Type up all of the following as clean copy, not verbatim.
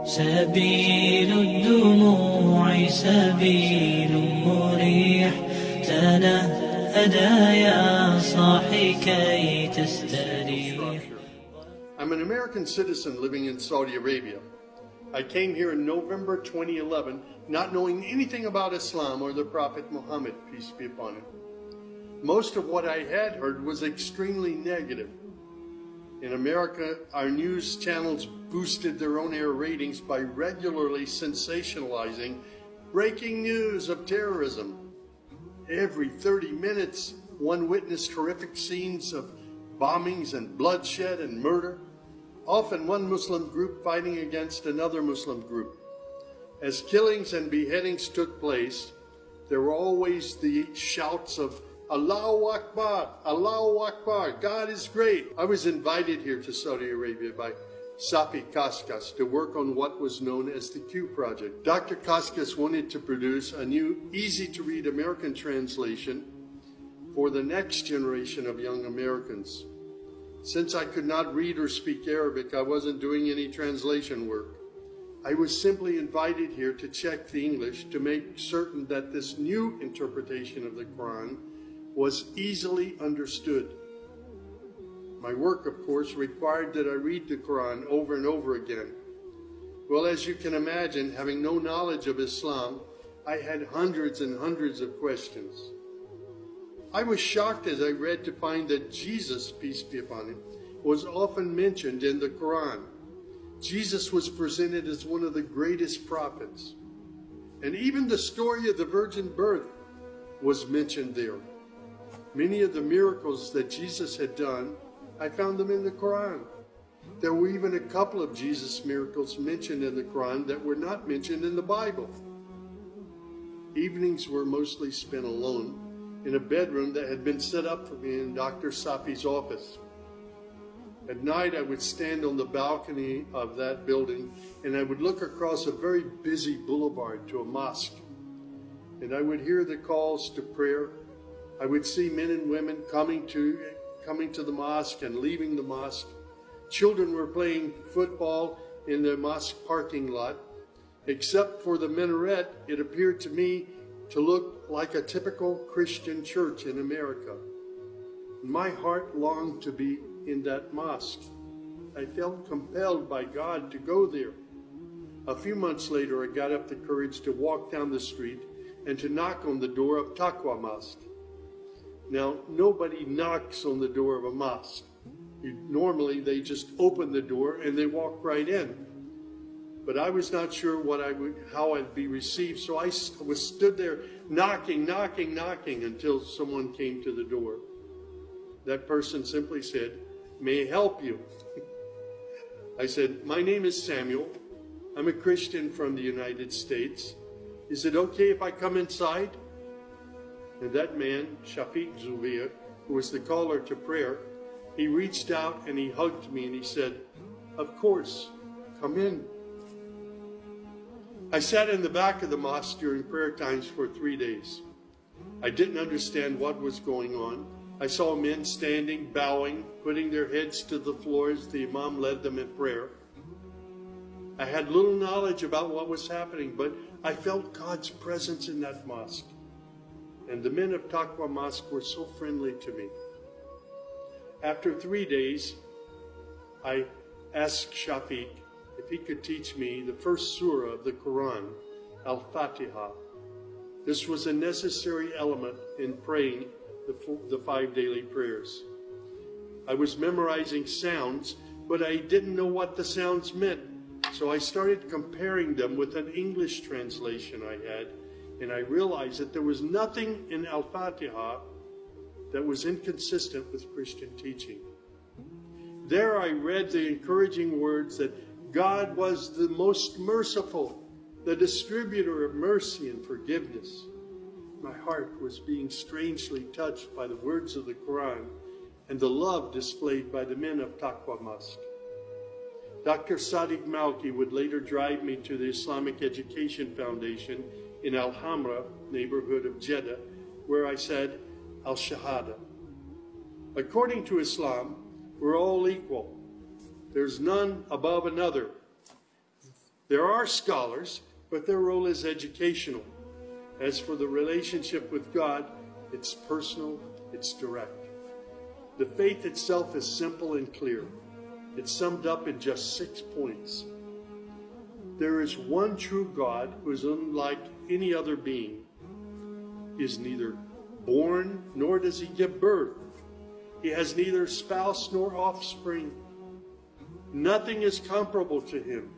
سبيل الدموع سبيل مريح تنهدى يا صاحي كي تستريح. I'm an American citizen living in Saudi Arabia. I came here in November 2011 not knowing anything about Islam or the Prophet Muhammad, peace be upon him. Most of what I had heard was extremely negative. In America, our news channels boosted their on-air ratings by regularly sensationalizing breaking news of terrorism. Every 30 minutes, one witnessed horrific scenes of bombings and bloodshed and murder, often one Muslim group fighting against another Muslim group. As killings and beheadings took place, there were always the shouts of Allahu Akbar, Allahu Akbar, God is great. I was invited here to Saudi Arabia by Safi Kaskas to work on what was known as the Q Project. Dr. Kaskas wanted to produce a new, easy-to-read American translation for the next generation of young Americans. Since I could not read or speak Arabic, I wasn't doing any translation work. I was simply invited here to check the English to make certain that this new interpretation of the Quran was easily understood. My work, of course, required that I read the Quran over and over again. Well, as you can imagine, having no knowledge of Islam, I had hundreds and hundreds of questions. I was shocked as I read to find that Jesus, peace be upon him, was often mentioned in the Quran. Jesus was presented as one of the greatest prophets. And even the story of the virgin birth was mentioned there. Many of the miracles that Jesus had done, I found them in the Quran. There were even a couple of Jesus miracles mentioned in the Quran that were not mentioned in the Bible. Evenings were mostly spent alone in a bedroom that had been set up for me in Dr. Safi's office. At night, I would stand on the balcony of that building and I would look across a very busy boulevard to a mosque. And I would hear the calls to prayer. I would see men and women coming to the mosque and leaving the mosque. Children were playing football in the mosque parking lot. Except for the minaret, it appeared to me to look like a typical Christian church in America. My heart longed to be in that mosque. I felt compelled by God to go there. A few months later, I got up the courage to walk down the street and to knock on the door of Taqwa Mosque. Now, nobody knocks on the door of a mosque. Normally, they just open the door and they walk right in. But I was not sure how I'd be received, so I stood there knocking until someone came to the door. That person simply said, "May I help you?" I said, "My name is Samuel. I'm a Christian from the United States. Is it okay if I come inside?" And that man, Shafiq Zubair, who was the caller to prayer, he reached out and he hugged me and he said, "Of course, come in." I sat in the back of the mosque during prayer times for 3 days. I didn't understand what was going on. I saw men standing, bowing, putting their heads to the floor as the Imam led them in prayer. I had little knowledge about what was happening, but I felt God's presence in that mosque. And the men of Taqwa Mosque were so friendly to me. After 3 days, I asked Shafiq if he could teach me the first surah of the Quran, Al-Fatiha. This was a necessary element in praying the 5 daily prayers. I was memorizing sounds, but I didn't know what the sounds meant. So I started comparing them with an English translation I had, and I realized that there was nothing in Al-Fatiha that was inconsistent with Christian teaching. There I read the encouraging words that God was the most merciful, the distributor of mercy and forgiveness. My heart was being strangely touched by the words of the Quran and the love displayed by the men of Taqwa Mosque. Dr. Sadiq Malki would later drive me to the Islamic Education Foundation in Al-Hamra, neighborhood of Jeddah, where I said Al-Shahada. According to Islam, we're all equal. There's none above another. There are scholars, but their role is educational. As for the relationship with God, it's personal, it's direct. The faith itself is simple and clear. It's summed up in just 6 points. There is one true God who is unlike any other being. He is neither born nor does he give birth. He has neither spouse nor offspring. Nothing is comparable to him.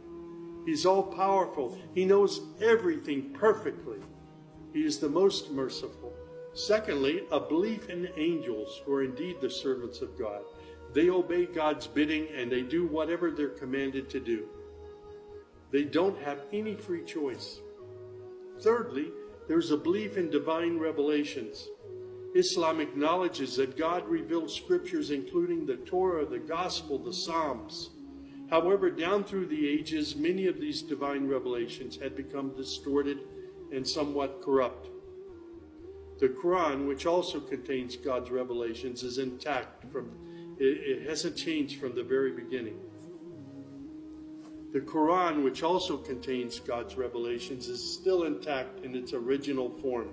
He's all-powerful. He knows everything perfectly. He is the most merciful. Secondly, a belief in angels who are indeed the servants of God. They obey God's bidding and they do whatever they're commanded to do. They don't have any free choice. Thirdly, there's a belief in divine revelations. Islam acknowledges that God revealed scriptures including the Torah, the Gospel, the Psalms. However, down through the ages, many of these divine revelations had become distorted and somewhat corrupt. The Quran, which also contains God's revelations, is intact. It hasn't changed from the very beginning. The Quran, which also contains God's revelations, is still intact in its original form.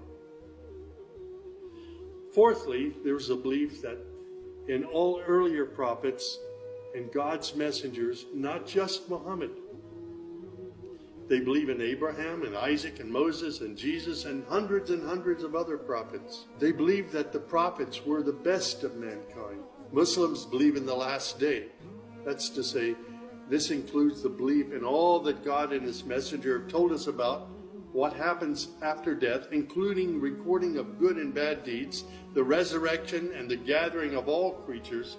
Fourthly, there's a belief that in all earlier prophets and God's messengers, not just Muhammad. They believe in Abraham and Isaac and Moses and Jesus and hundreds of other prophets. They believe that the prophets were the best of mankind. Muslims believe in the last day. That's to say, this includes the belief in all that God and his messenger have told us about what happens after death, including recording of good and bad deeds, the resurrection and the gathering of all creatures,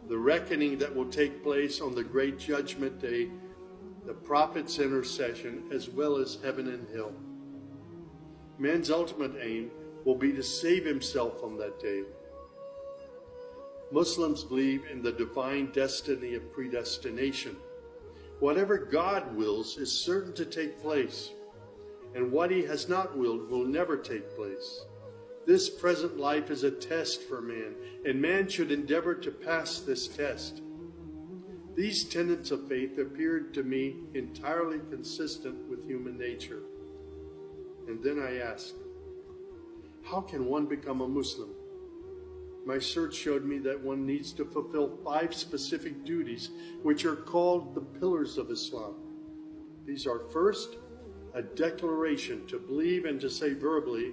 the reckoning that will take place on the great judgment day, the prophet's intercession, as well as heaven and hell. Man's ultimate aim will be to save himself on that day. Muslims believe in the divine destiny of predestination. Whatever God wills is certain to take place, and what he has not willed will never take place. This present life is a test for man, and man should endeavor to pass this test. These tenets of faith appeared to me entirely consistent with human nature. And then I asked, how can one become a Muslim? My search showed me that one needs to fulfill 5 specific duties, which are called the pillars of Islam. These are: first, a declaration to believe and to say verbally,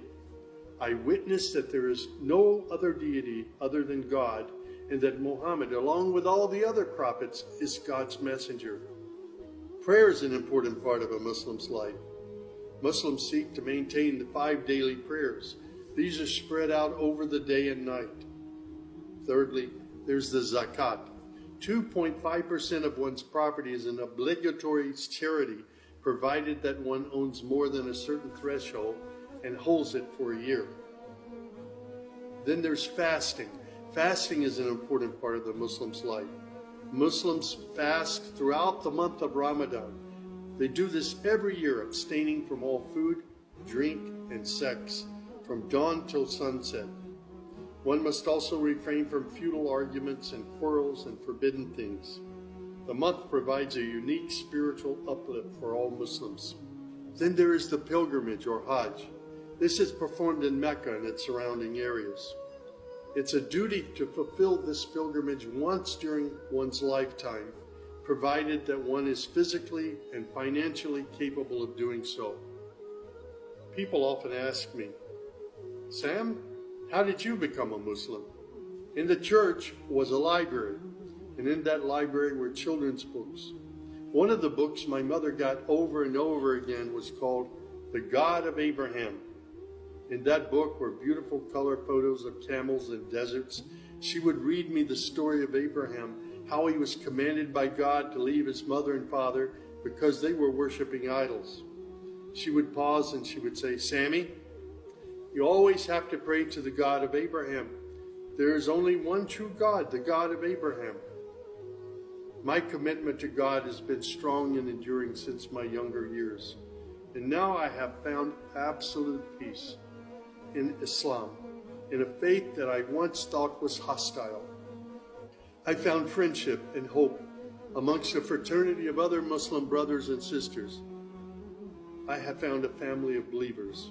I witness that there is no other deity other than God, and that Muhammad, along with all the other prophets, is God's messenger. Prayer is an important part of a Muslim's life. Muslims seek to maintain the 5 daily prayers. These are spread out over the day and night. Thirdly, there's the zakat. 2.5% of one's property is an obligatory charity, provided that one owns more than a certain threshold and holds it for a year. Then there's fasting. Fasting is an important part of the Muslim's life. Muslims fast throughout the month of Ramadan. They do this every year, abstaining from all food, drink, and sex, from dawn till sunset. One must also refrain from futile arguments and quarrels and forbidden things. The month provides a unique spiritual uplift for all Muslims. Then there is the pilgrimage or Hajj. This is performed in Mecca and its surrounding areas. It's a duty to fulfill this pilgrimage once during one's lifetime, provided that one is physically and financially capable of doing so. People often ask me, Sam, how did you become a Muslim? In the church was a library, and in that library were children's books. One of the books my mother got over and over again was called The God of Abraham. In that book were beautiful color photos of camels and deserts. She would read me the story of Abraham, how he was commanded by God to leave his mother and father because they were worshiping idols. She would pause and she would say, Sammy, you always have to pray to the God of Abraham. There is only one true God, the God of Abraham. My commitment to God has been strong and enduring since my younger years. And now I have found absolute peace in Islam, in a faith that I once thought was hostile. I found friendship and hope amongst a fraternity of other Muslim brothers and sisters, I have found a family of believers.